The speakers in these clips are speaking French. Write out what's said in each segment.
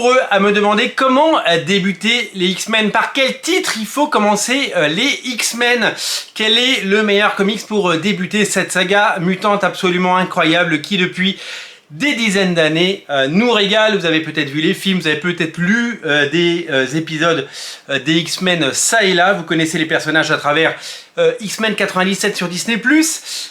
nombreux à me demander comment débuter les X-Men, par quel titre il faut commencer les X-Men. Quel est le meilleur comics pour débuter cette saga mutante absolument incroyable qui depuis des dizaines d'années nous régale. Vous avez peut-être vu les films, vous avez peut-être lu des épisodes des X-Men ça et là, vous connaissez les personnages à travers X-Men 97 sur Disney+,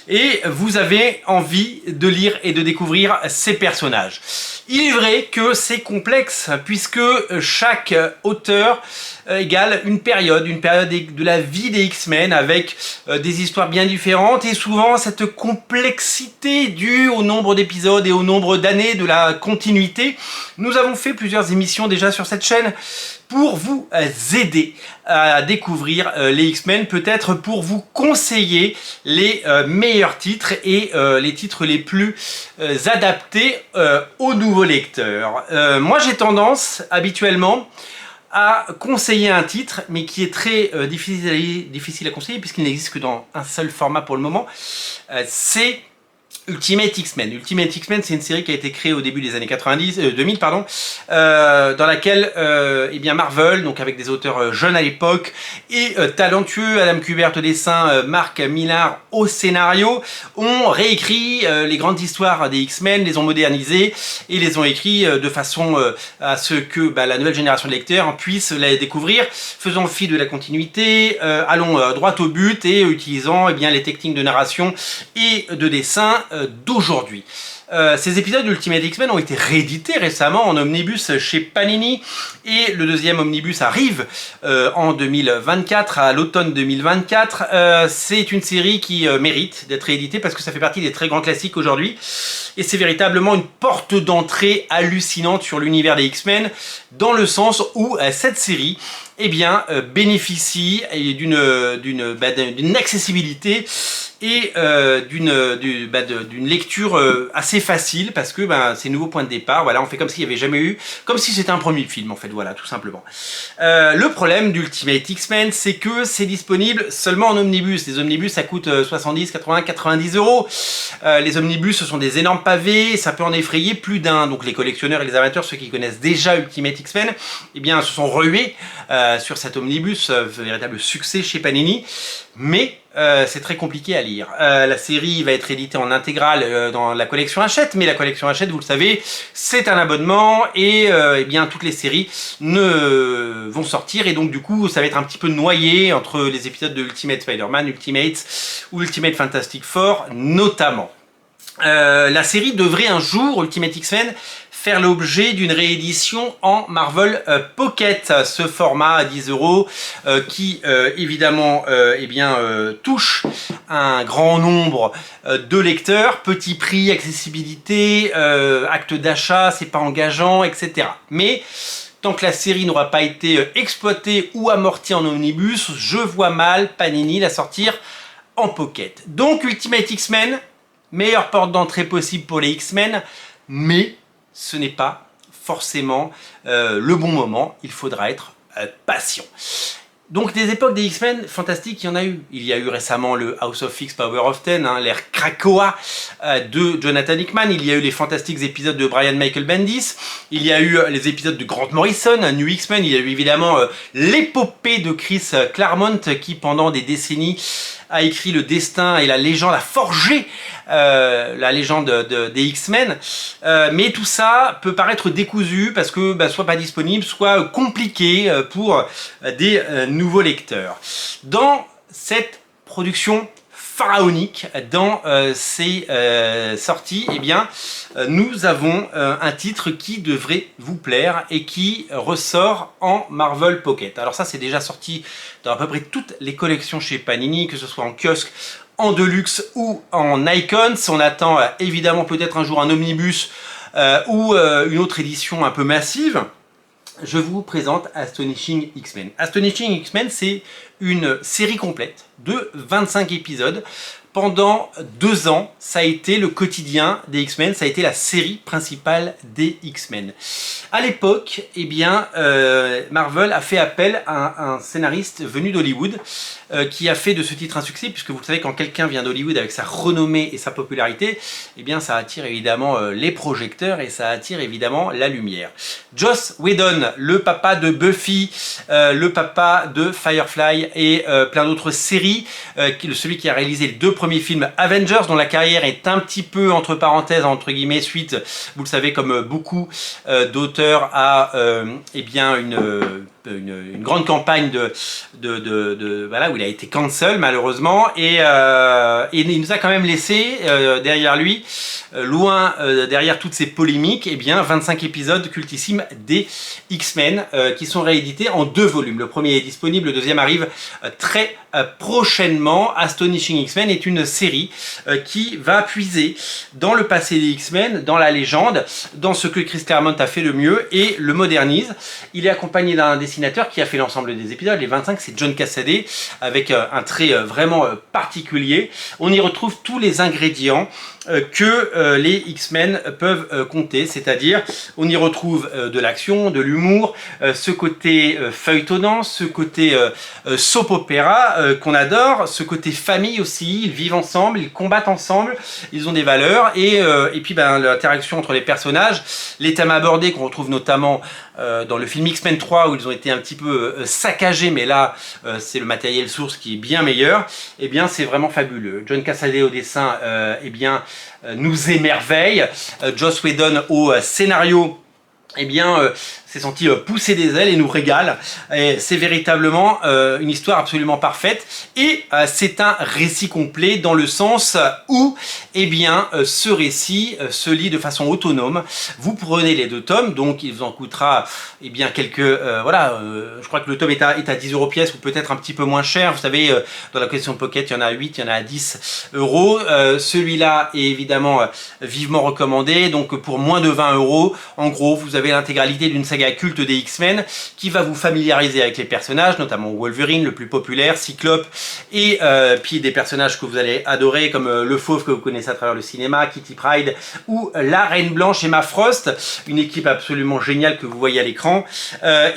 et vous avez envie de lire et de découvrir ces personnages. Il est vrai que c'est complexe, puisque chaque auteur égale une période de la vie des X-Men, avec des histoires bien différentes, et souvent cette complexité due au nombre d'épisodes et au nombre d'années de la continuité. Nous avons fait plusieurs émissions déjà sur cette chaîne pour vous aider à découvrir les X-Men, peut-être pour vous conseiller les meilleurs titres et les titres les plus adaptés aux nouveaux lecteurs. Moi j'ai tendance habituellement à conseiller un titre, mais qui est très difficile à conseiller puisqu'il n'existe que dans un seul format pour le moment, c'est Ultimate X-Men. Ultimate X-Men, c'est une série qui a été créée au début des années 2000, pardon, dans laquelle eh bien Marvel, donc avec des auteurs jeunes à l'époque et talentueux, Adam Kubert au dessin, Mark Millar au scénario, ont réécrit les grandes histoires des X-Men, les ont modernisées et les ont écrits de façon à ce que la nouvelle génération de lecteurs puisse les découvrir, faisant fi de la continuité, allons droit au but et utilisant eh bien, les techniques de narration et de dessin d'aujourd'hui. Ces épisodes d'Ultimate X-Men ont été réédités récemment en omnibus chez Panini, et le deuxième omnibus arrive en 2024, à l'automne 2024. C'est une série qui mérite d'être rééditée parce que ça fait partie des très grands classiques aujourd'hui, et c'est véritablement une porte d'entrée hallucinante sur l'univers des X-Men, dans le sens où cette série eh bien, bénéficie d'une accessibilité et d'une lecture assez facile, parce que c'est un nouveau point de départ. Voilà, on fait comme s'il n'y avait jamais eu, comme si c'était un premier film en fait, voilà, tout simplement. Le problème d'Ultimate X-Men, c'est que c'est disponible seulement en omnibus. Les omnibus, ça coûte 70, 80, 90 euros. Les omnibus, ce sont des énormes pavés, ça peut en effrayer plus d'un. Donc les collectionneurs et les amateurs, ceux qui connaissent déjà Ultimate X-Men, eh bien, se sont rués sur cet omnibus, véritable succès chez Panini, mais c'est très compliqué à lire. La série va être éditée en intégrale dans la collection Hachette, mais la collection Hachette, vous le savez, c'est un abonnement, et eh bien toutes les séries vont sortir, et donc du coup ça va être un petit peu noyé entre les épisodes de Ultimate Spider-Man, Ultimate ou Ultimate Fantastic Four notamment. La série devrait un jour, Ultimate X-Men, faire l'objet d'une réédition en Marvel Pocket, ce format à 10 euros qui évidemment eh bien, touche un grand nombre de lecteurs, petit prix, accessibilité, acte d'achat, c'est pas engageant, etc. Mais tant que la série n'aura pas été exploitée ou amortie en omnibus, je vois mal Panini la sortir en Pocket. Donc Ultimate X-Men, meilleure porte d'entrée possible pour les X-Men, mais ce n'est pas forcément le bon moment, il faudra être patient. Donc des époques des X-Men fantastiques, il y en a eu. Il y a eu récemment le House of X Power of Ten, l'ère Krakoa de Jonathan Hickman. Il y a eu les fantastiques épisodes de Brian Michael Bendis. Il y a eu les épisodes de Grant Morrison, New X-Men. Il y a eu évidemment l'épopée de Chris Claremont qui pendant des décennies a écrit le destin et la légende, a forgé la légende des X-Men. Mais tout ça peut paraître décousu parce que soit pas disponible, soit compliqué pour des nouveaux lecteurs. Dans cette production pharaonique, dans ces sorties, eh bien, nous avons un titre qui devrait vous plaire et qui ressort en Marvel Pocket. Alors ça, c'est déjà sorti dans à peu près toutes les collections chez Panini, que ce soit en kiosque, en deluxe ou en icons. On attend évidemment peut-être un jour un omnibus ou une autre édition un peu massive. Je vous présente Astonishing X-Men. Astonishing X-Men, c'est une série complète de 25 épisodes pendant 2 ans, ça a été le quotidien des X-Men, ça a été la série principale des X-Men. À l'époque, eh bien, Marvel a fait appel à un scénariste venu d'Hollywood qui a fait de ce titre un succès, puisque vous savez, quand quelqu'un vient d'Hollywood avec sa renommée et sa popularité, eh bien, ça attire évidemment les projecteurs et ça attire évidemment la lumière. Joss Whedon, le papa de Buffy, le papa de Firefly et plein d'autres séries, celui qui a réalisé les 2 premiers films Avengers, dont la carrière est un petit peu entre parenthèses, entre guillemets, suite, vous le savez, comme beaucoup d'auteurs, à eh bien une grande campagne voilà, où il a été cancel malheureusement, et il nous a quand même laissé derrière lui, loin derrière toutes ces polémiques, et bien 25 épisodes cultissimes des X-Men qui sont réédités en 2 volumes. Le premier est disponible, le deuxième arrive très prochainement. Astonishing X-Men est une série qui va puiser dans le passé des X-Men, dans la légende, dans ce que Chris Claremont a fait de mieux et le modernise. Il est accompagné d'un dessinateur qui a fait l'ensemble des épisodes, les 25, c'est John Cassaday, avec un trait vraiment particulier. On y retrouve tous les ingrédients que les X-Men peuvent compter, c'est-à-dire on y retrouve de l'action, de l'humour, ce côté feuilletonnant, ce côté soap opéra qu'on adore, ce côté famille aussi. Ils vivent ensemble, ils combattent ensemble, ils ont des valeurs, et puis l'interaction entre les personnages, les thèmes abordés qu'on retrouve notamment dans le film X-Men 3 où ils ont été un petit peu saccagés, mais là c'est le matériel source qui est bien meilleur. Et bien c'est vraiment fabuleux. John Cassaday au dessin eh bien nous émerveille. Joss Whedon au scénario, eh bien s'est senti pousser des ailes et nous régale. C'est véritablement une histoire absolument parfaite, et c'est un récit complet dans le sens où eh bien, ce récit se lit de façon autonome. Vous prenez les 2 tomes, donc il vous en coûtera eh bien, quelques... voilà, je crois que le tome est à 10 € pièce, ou peut-être un petit peu moins cher. Vous savez, dans la collection Pocket, il y en a à 8, il y en a à 10 €. Celui-là est évidemment vivement recommandé, donc pour moins de 20 €, en gros, vous avez l'intégralité d'une saga culte des X-Men qui va vous familiariser avec les personnages, notamment Wolverine, le plus populaire, Cyclope, et puis des personnages que vous allez adorer comme le Fauve que vous connaissez à travers le cinéma, Kitty Pryde, ou la Reine Blanche, Emma Frost, une équipe absolument géniale que vous voyez à l'écran,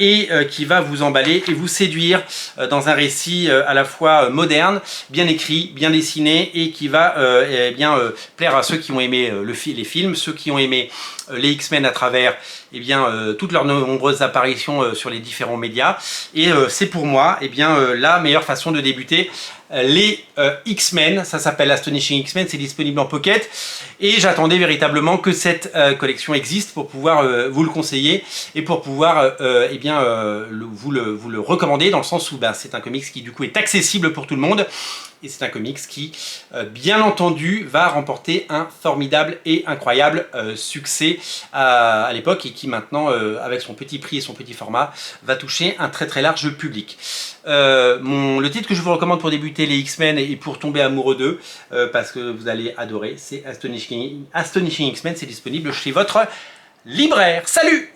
et qui va vous emballer et vous séduire dans un récit à la fois moderne, bien écrit, bien dessiné, et qui va eh bien, plaire à ceux qui ont aimé les films, ceux qui ont aimé les X-Men à travers eh bien, toutes leurs nombreuses apparitions sur les différents médias. Et c'est pour moi eh bien, la meilleure façon de débuter les X-Men. Ça s'appelle Astonishing X-Men, c'est disponible en Pocket, et j'attendais véritablement que cette collection existe pour pouvoir vous le conseiller et pour pouvoir eh bien, vous le recommander, dans le sens où c'est un comics qui du coup est accessible pour tout le monde. Et c'est un comics qui, bien entendu, va remporter un formidable et incroyable succès à l'époque, et qui maintenant, avec son petit prix et son petit format, va toucher un très très large public. Le titre que je vous recommande pour débuter les X-Men et pour tomber amoureux d'eux, parce que vous allez adorer, c'est Astonishing X-Men. C'est disponible chez votre libraire. Salut!